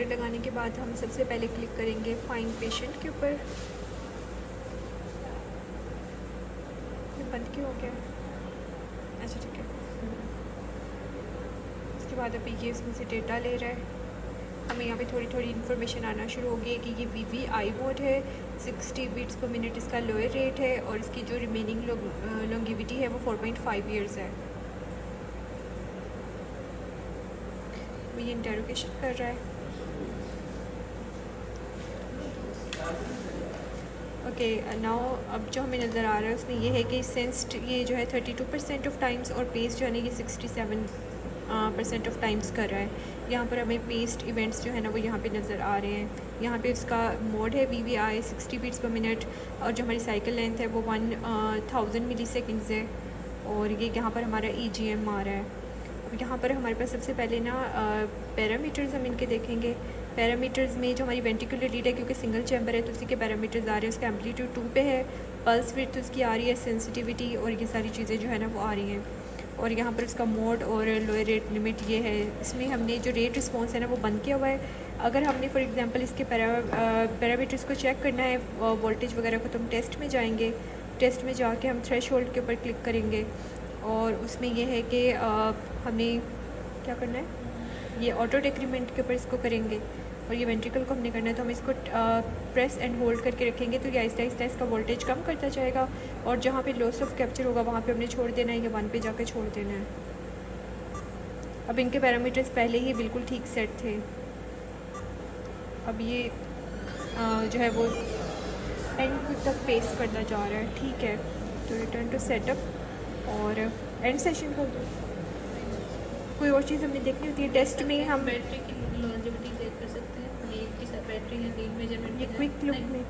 लगाने के बाद हम सबसे पहले क्लिक करेंगे फाइंड पेशेंट के ऊपर। ये बंद क्यों हो गया? अच्छा ठीक है। उसके बाद अभी ये इसमें से डेटा ले रहा है। हमें यहाँ पे थोड़ी थोड़ी इन्फॉर्मेशन आना शुरू हो गई कि ये VVI मोड है, 60 बीट्स पर मिनट इसका लोअर रेट है और इसकी जो रिमेनिंग लॉन्गिविटी है वो 4.5 ईयर्स है। ये इंटरोगेशन कर रहा है। ओके नाउ अब जो हमें नज़र आ रहा है उसमें ये है कि सेंस्ड ये जो है 32% ऑफ टाइम्स और पेस्ट जो है ना ये 67% ऑफ टाइम्स कर रहा है। यहाँ पर हमें पेस्ट इवेंट्स जो है ना वो यहाँ पे नज़र आ रहे हैं। यहाँ पे उसका मोड है VVI 60 बीट्स पर मिनट और जो हमारी साइकिल लेंथ है वो 1000 मिली सेकेंड्स है और ये यहाँ पर हमारा EGM आ रहा है। अब यहाँ पर हमारे पास सबसे पहले ना पैरामीटर्स हम इनके देखेंगे। पैरामीटर्स में जो हमारी वेंट्रिकुलर लीड है क्योंकि सिंगल चैम्बर है तो उसी के पैरामीटर्स आ रहे हैं। उसका एम्पलीट्यूड 2 पे है, पल्स विड्थ उसकी आ रही है, सेंसिटिविटी और ये सारी चीज़ें जो है ना वो आ रही हैं। और यहाँ पर इसका मोड और लोअर रेट लिमिट ये है। इसमें हमने जो रेट रिस्पॉन्स है ना वो बंद किया हुआ है। अगर हमने फॉर एग्जांपल इसके पैरामीटर्स को चेक करना है वोल्टेज वगैरह को तो हम टेस्ट में जाएंगे। टेस्ट में जाके हम थ्रेशोल्ड के ऊपर क्लिक करेंगे और उसमें यह है कि हमने क्या करना है, ये ऑटो डिक्रीमेंट के ऊपर इसको करेंगे और ये वेंट्रिकल को हमने करना है तो हम इसको प्रेस एंड होल्ड करके रखेंगे तो ये आहिस्ता आहिस्ता इसका वोल्टेज कम करता जाएगा और जहाँ पे लॉस ऑफ कैप्चर होगा वहाँ पे हमने छोड़ देना है या 1 पे जाके छोड़ देना है। अब इनके पैरामीटर्स पहले ही बिल्कुल ठीक सेट थे। अब ये जो है वो एंड तक पेस करना जा रहा है। ठीक है तो रिटर्न टू सेटअप और एंड सेशन कर दो। कोई और चीज़ हमने देखनी होती है टेस्ट में। हम बैटरी की लॉन्जेविटी चेक कर सकते हैं। ये किस बैटरी एंडिंग मेजरमेंट ये क्विक लुक में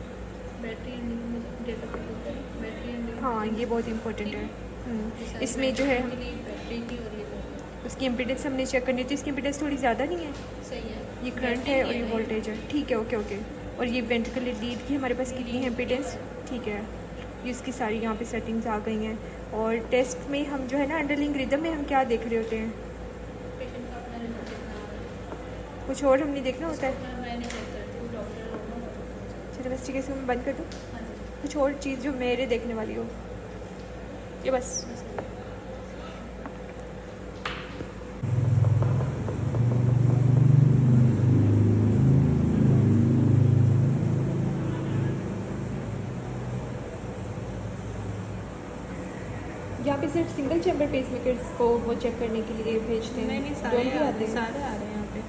बैटरी एंडिंग डेटा कर सकते हैं। बैटरी एंडिंग हाँ ये बहुत इंपॉर्टेंट है। इसमें जो है बैटरी की और ये उसकी इम्पीडेंस हमने चेक करनी थी। इसकी इम्पीडेंस थोड़ी ज़्यादा नहीं है, सही है। ये करंट है और ये वोल्टेज है। ठीक है ओके ओके। और ये वेंट्रिकुलर लीड की हमारे पास कितनी है इम्पीडेंस? ठीक है ये इसकी सारी यहाँ पे सेटिंग्स आ गई हैं। और टेस्ट में हम जो है ना अंडरलाइंग रिदम में हम क्या देख रहे होते हैं? पेशेंट का अपना रिपोर्ट देखना होगा। कुछ और हमने देखना होता है। मैं नहीं चेक करती हूँ, डॉक्टर होगा। चलो बस ठीक है इसको मैं बंद कर दूँ। हाँ जी कुछ और चीज़ जो मेरे देखने वाली हो ये बस। यहाँ पे सिर्फ सिंगल चैम्बर पेसमेकर्स को वो चेक करने के लिए भेजते हैं। नहीं सारे सारे भी आते हैं, सारे आ रहे हैं यहाँ पे।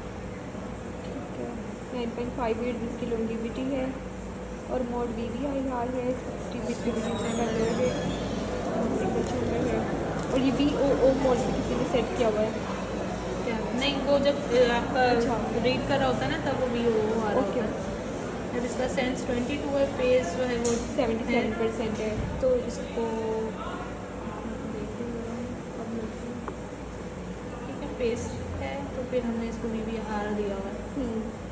ठीक है 9.5 ईयर्स इसकी लॉन्गिविटी है और मोड VVI हाल है 60 बीट सिंगल चैम्बर है और ये VOO मोड से किसी ने सेट किया हुआ है। क्या नहीं, वो जब आपका अच्छा। रीड कर रहा होता है ना तब वो भी वो आ रहा ओके होता है। जब इसका सेंस 22 है, फेस जो है वो 77% है। तो इसको ठीक है पेस्ट है तो फिर हमने इसको VVR दिया हुआ है।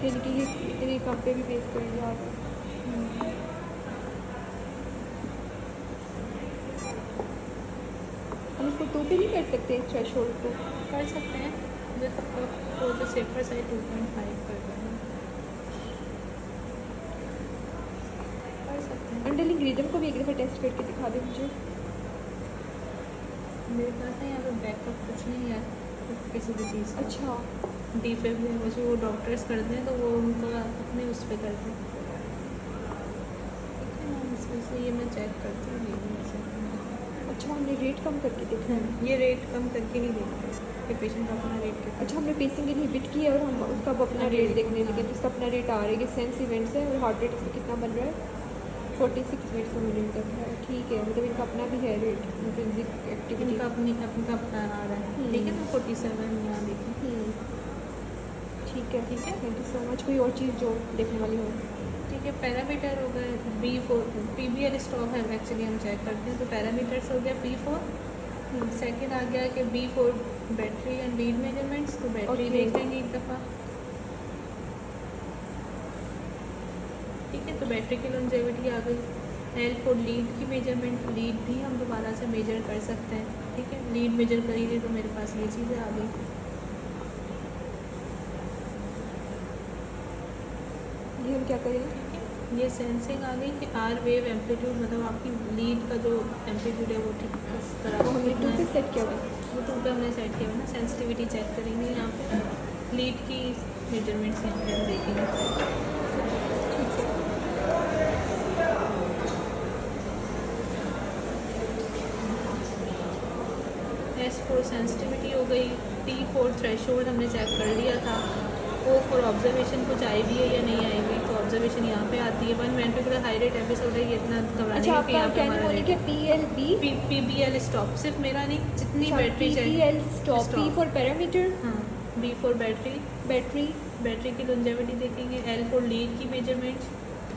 यानी कि ये इतने कम पे भी बेस करेंगे आप। हम इसको 2 पे नहीं कर सकते थ्रेशोल्ड को? कर सकते हैं तो द सेफर साइड 2.5 कर देंगे। कर सकते हैं। अंडरलाइंग रिदम को भी एक दफ़ा टेस्ट करके दिखा दे मुझे। मेरे पास है यहाँ पे बैकअप कुछ नहीं है किसी भी चीज़ का। अच्छा डिफेक्ट है वैसे वो डॉक्टर्स करते हैं तो वो उनका अपने उस पर करते हैं। ठीक है मैम इसमें से ये मैं चेक करती हूँ ये भी ऐसे। अच्छा हमने रेट कम करके देखा है। ये रेट कम करके नहीं देखते कि पेशेंट का अपना रेट कितना। अच्छा हमने पेसिंग इनहिबिट किया और हम उसका अब अपना रेट देखने लगे तो उसका अपना रेट आ रहा है कि सेंस इवेंट्स है और हार्ट रेट इसमें कितना बन रहा है 46 बीट्स पर मिनट तक है। ठीक है मतलब इनका अपना भी है रेट इंट्रिंसिक एक्टिविटी इनका अपना आ रहा है। ठीक है ना 47 यहाँ देखें। ठीक है, ठीक है। Thank you so much. कोई और चीज़ जो देखने वाली हो? ठीक है, पैरामीटर हो गए B4, PBL स्टॉप है एक्चुअली हम चेक करते हैं, तो पैरामीटर्स हो गया P4। सेकंड आ गया कि B4 battery and lead measurements, तो बैटरी Okay. देख लेंगे एक दफ़ा। ठीक है, तो बैटरी की लॉन्जेविटी आ गई। L4 लीड की मेजरमेंट, लीड भी हम दोबारा से मेजर कर सकते हैं। ठीक है, लीड मेजर करेंगे तो मेरे पास ये चीज़ें आ गई। ये हम क्या करेंगे? ठीक है, ये सेंसिंग आ गई कि R वेव एम्पलीट्यूड, मतलब आपकी लीड का जो एम्पलीट्यूड है वो ठीक किस तरह वो हमने 2 कितना पे है, सेट किया हुआ है। वो 2 पे हमने सेट किया हुआ है ना। सेंसिटिविटी चेक करेंगे यहाँ पे, लीड की मेजरमेंट्स यहाँ पे हम देखेंगे। S4 सेंसिटिविटी हो गई। T4 थ्रेशोल्ड हमने चेक कर लिया था। O4 ऑब्जर्वेशन कुछ आई भी है या नहीं आई हुई, तो ऑब्जर्वेशन यहाँ पे आती है। 1 वेंट्रिकुलर हाई रेट एपिसोड है, ये इतना घबराने अच्छा, की यहाँ आपका पे कहने हमारा होने रेट के PLB PBL स्टॉप, सिर्फ मेरा नहीं, जितनी battery PBL stop, P for parameter, हाँ, B4 बैटरी, बैटरी, बैटरी की लॉन्जेविटी देखेंगे। L4 लीड की मेजरमेंट्स,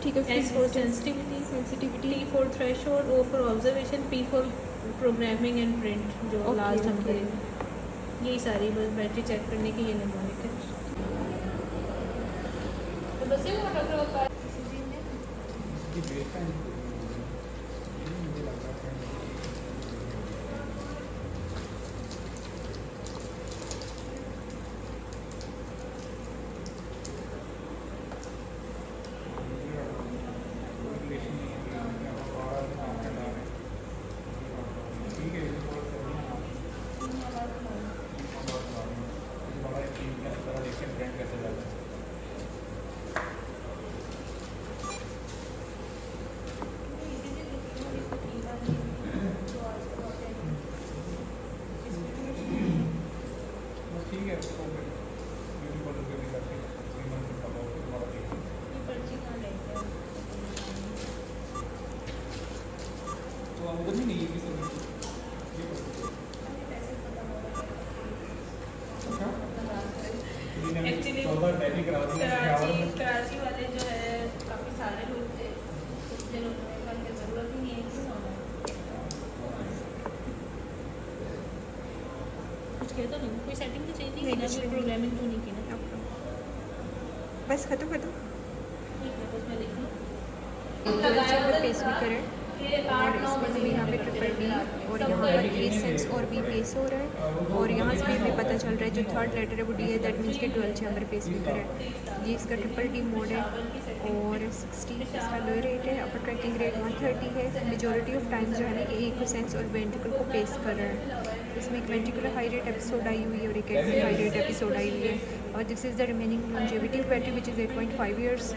ठीक है, S4 sensitivity, sensitivity. T4 threshold, O4 observation, P4 programming and print जो Okay, लास्ट हम okay. करेंगे। यही सारी बस बैटरी चेक करने की ये निमोनिक है। तो बस ये वाटर एक्चुअली कराची वाले जो है काफ़ी सारे लोग थे, जिन लोगों ने कहा कि ज़रूरत ही नहीं है क्यों आना। कुछ कहता नहीं, कोई सेटिंग तो चाहिए नहीं, ना, कुछ कोई नहीं। प्रोग्रामिंग तो नहीं की ना। बस खत्म खत्म। ठीक है, बस मैं लिख लूँ। पेस भी करें और इसमें हमें यहाँ पे ट्रिपल डी और यहाँ पर ए सेंस और बी पेस हो रहा है, और यहाँ से भी हमें पता चल रहा है जो थर्ड लेटर है वो डी है, दैट मीन्स कि 12 चैम्बर पेस भी करें। ये इसका ट्रिपल डी मोड है और 60 इसका लो रेट है, अपर ट्रैकिंग रेट 130 है। मेजोरिटी ऑफ टाइम जो है ना कि एक सेंस और वेंट्रिकल को पेस कर रहा है। इसमें एक ventricular high rate episode I हुई है और एक axis high rate episode I हुई है, और this is the remaining longevity of battery which is 8.5 years.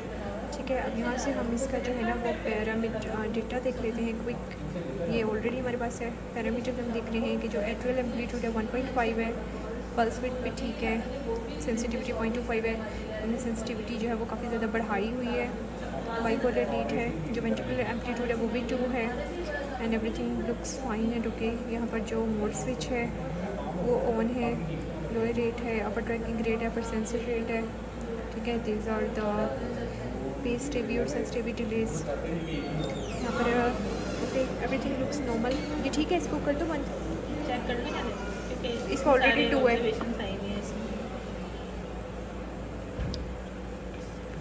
ठीक है, अब यहाँ से हम इसका जो है ना वो पैरामीटर डेटा देख लेते हैं क्विक। ये ऑलरेडी हमारे पास है। पैरामीटर हम देख रहे हैं कि जो एट्रियल एम्पलीट्यूड है 1.5 है, पल्स विड्थ भी ठीक है, सेंसिटिविटी 0.25 है। हमने सेंसिटिविटी जो है वो काफ़ी ज़्यादा बढ़ाई हुई है। बाइपोलर लीड है, जो वेंट्रिकुलर एम्पलीट्यूड है वो भी 2 है, एंड एवरीथिंग लुक्स फाइन है। ओके, यहाँ पर जो मोड स्विच है वो ऑन है, लोअर रेट है, अपर ट्रैकिंग रेट है, अपर सेंसर रेट है। ठीक है, दीज आर द पेस टेबी और सेंसिटिविटी डिलेज। यहाँ पर ओके, एवरीथिंग लुक्स नॉर्मल। ये ठीक है, इसको कर दो बंद। चेक कर लें क्योंकि इसका already 2 है।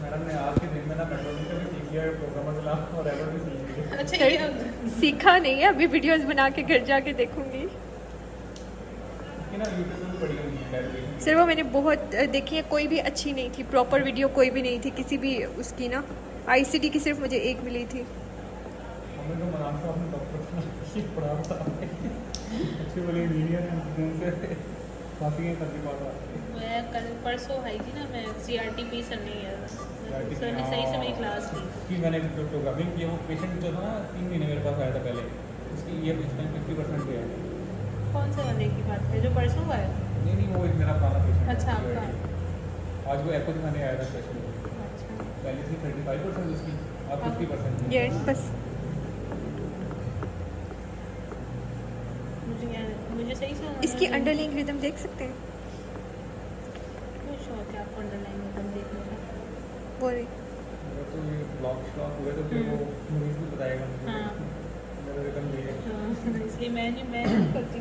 मैडम ने आज के दिन में ना मेट्रोनिक भी सीख लिया है, प्रोग्रामर क्लास और एवर भी सीख लिया। अच्छा, ये सीखा नहीं है अभी, वीडियोस बना के घर जाके देखूंगी। इसकी ना यूट्यूब पे पड़ी हुई है डेरिवेशन। सिर्फ वो मैंने बहुत देखी है, कोई भी अच्छी नहीं थी, प्रॉपर वीडियो कोई भी नहीं थी किसी भी उसकी ना। ICT की सिर्फ मुझे एक मिली थी। हमने तो मनान साहब ने डॉक्टर पढ़ा था अच्छी वाली इंजीनियर से काफ़ी करने पाता। मैं कल परसों आई थी ना, मैं CRTP सर नहीं है, सर ने सही से मेरी क्लास ली। कि मैंने जो प्रोग्रामिंग किया वो पेशेंट जो था ना 3 महीने मेरे पास आया था पहले, उसकी ये इस टाइम 50% पे है। कौन से वाले की बात है, जो परसों हुआ है? नहीं, वो एक मेरा पुराना पेशेंट। अच्छा, आपका। आज वो एको दिखाने आया था स्पेशल। अच्छा, पहले थी 35% उसकी, अब 50%। ये बस मुझे सही से इसकी अंडरलाइंग रिदम देख सकते हैं। कुछ हो क्या आपको अंडरलाइन वो रही अगर तो ये ब्लॉक श्लॉक हुए तो फिर वो मरीज भी बताएगा मुझे हाँ। मेरा रिकम ये है। हाँ, इसलिए मैं नहीं करती